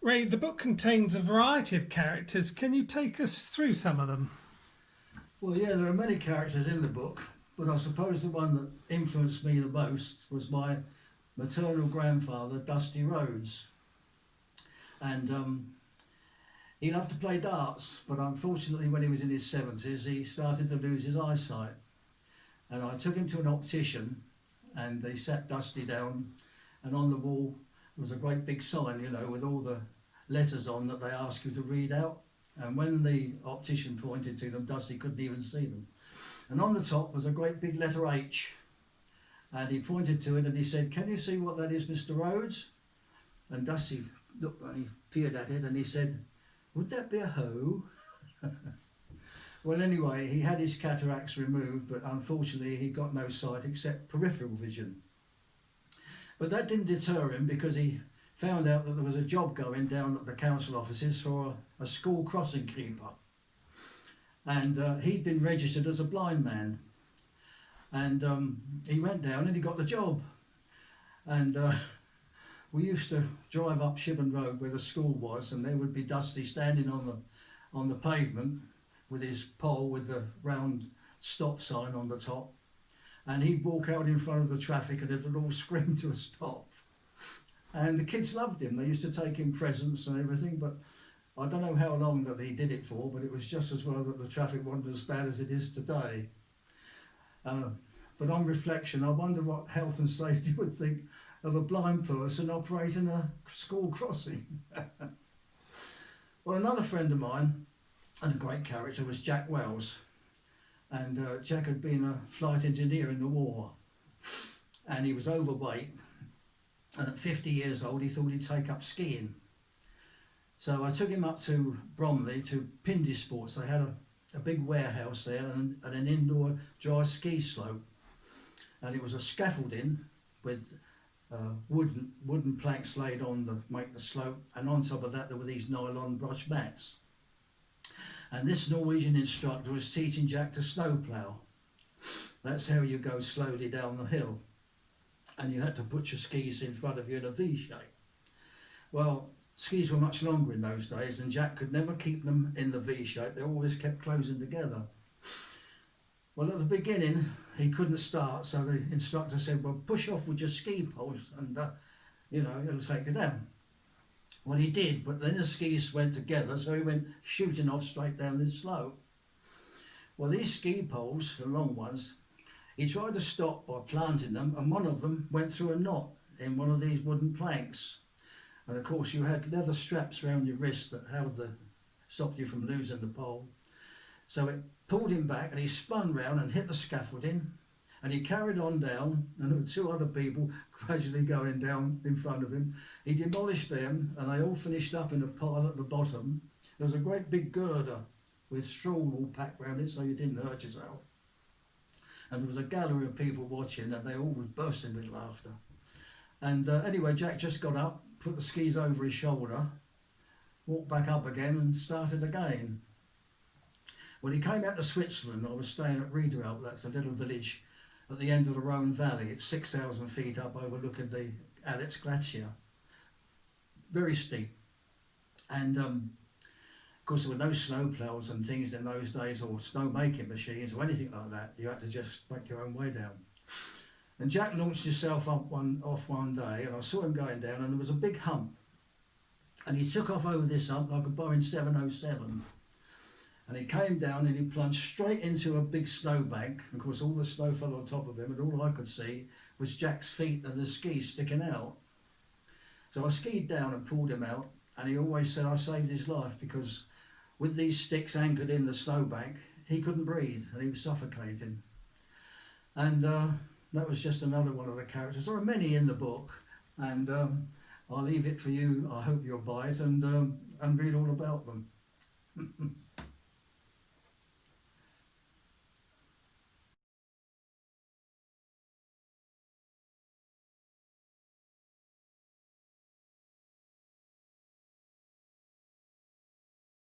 Ray, the book contains a variety of characters. Can you take us through some of them? Well, yeah, there are many characters in the book, but I suppose the one that influenced me the most was my maternal grandfather, Dusty Rhodes. And he loved to play darts, but unfortunately when he was in his 70s, he started to lose his eyesight. And I took him to an optician, and they sat Dusty down, and on the wall there was a great big sign, you know, with all the letters on that they ask you to read out. And when the optician pointed to them, Dusty couldn't even see them. And on the top was a great big letter H. And he pointed to it and he said, "Can you see what that is, Mr. Rhodes?" And Dusty looked and he peered at it and he said, "Would that be a hoe?" Well, anyway, he had his cataracts removed, but unfortunately he got no sight except peripheral vision. But that didn't deter him, because he found out that there was a job going down at the council offices for a school crossing keeper. And he'd been registered as a blind man. And he went down and he got the job. And we used to drive up Shibburn Road where the school was, and there would be Dusty standing on the pavement with his pole with the round stop sign on the top. And he'd walk out in front of the traffic and it would all scream to a stop. And the kids loved him. They used to take him presents and everything, but I don't know how long that he did it for, but it was just as well that the traffic wasn't as bad as it is today. But on reflection, I wonder what health and safety would think of a blind person operating a school crossing. Well, another friend of mine, and a great character, was Jack Wells. And Jack had been a flight engineer in the war, and he was overweight, and at 50 years old he thought he'd take up skiing. So I took him up to Bromley to Pindy Sports. They had a big warehouse there and an indoor dry ski slope, and it was a scaffolding with wooden planks laid on to make the slope, and on top of that there were these nylon brush mats. And this Norwegian instructor was teaching Jack to snowplough. That's how you go slowly down the hill. And you had to put your skis in front of you in a V shape. Well, skis were much longer in those days, and Jack could never keep them in the V shape. They always kept closing together. Well, at the beginning, he couldn't start, so the instructor said, "Well, push off with your ski poles and, it'll take you down." Well, he did, but then the skis went together, so he went shooting off straight down this slope. Well, these ski poles, the long ones, he tried to stop by planting them, and one of them went through a knot in one of these wooden planks. And of course you had leather straps around your wrist that stopped you from losing the pole. So it pulled him back and he spun round and hit the scaffolding, and he carried on down, and there were two other people gradually going down in front of him. He demolished them and they all finished up in a pile at the bottom. There was a great big girder with straw all packed round it so you didn't hurt yourself. And there was a gallery of people watching, and they all were bursting with laughter. And anyway, Jack just got up, put the skis over his shoulder, walked back up again and started again. When he came out to Switzerland, I was staying at Riederalp. That's a little village at the end of the Rhone Valley. It's 6,000 feet up overlooking the Alitz Glacier. Very steep. And of course there were no snowplows and things in those days, or snow making machines or anything like that. You had to just make your own way down. And Jack launched himself off one day, and I saw him going down, and there was a big hump. And he took off over this hump like a Boeing 707. And he came down and he plunged straight into a big snowbank. And of course all the snow fell on top of him, and all I could see was Jack's feet and the skis sticking out. So I skied down and pulled him out, and he always said I saved his life, because with these sticks anchored in the snowbank, he couldn't breathe and he was suffocating. And that was just another one of the characters. There are many in the book, and I'll leave it for you. I hope you'll buy it and read all about them.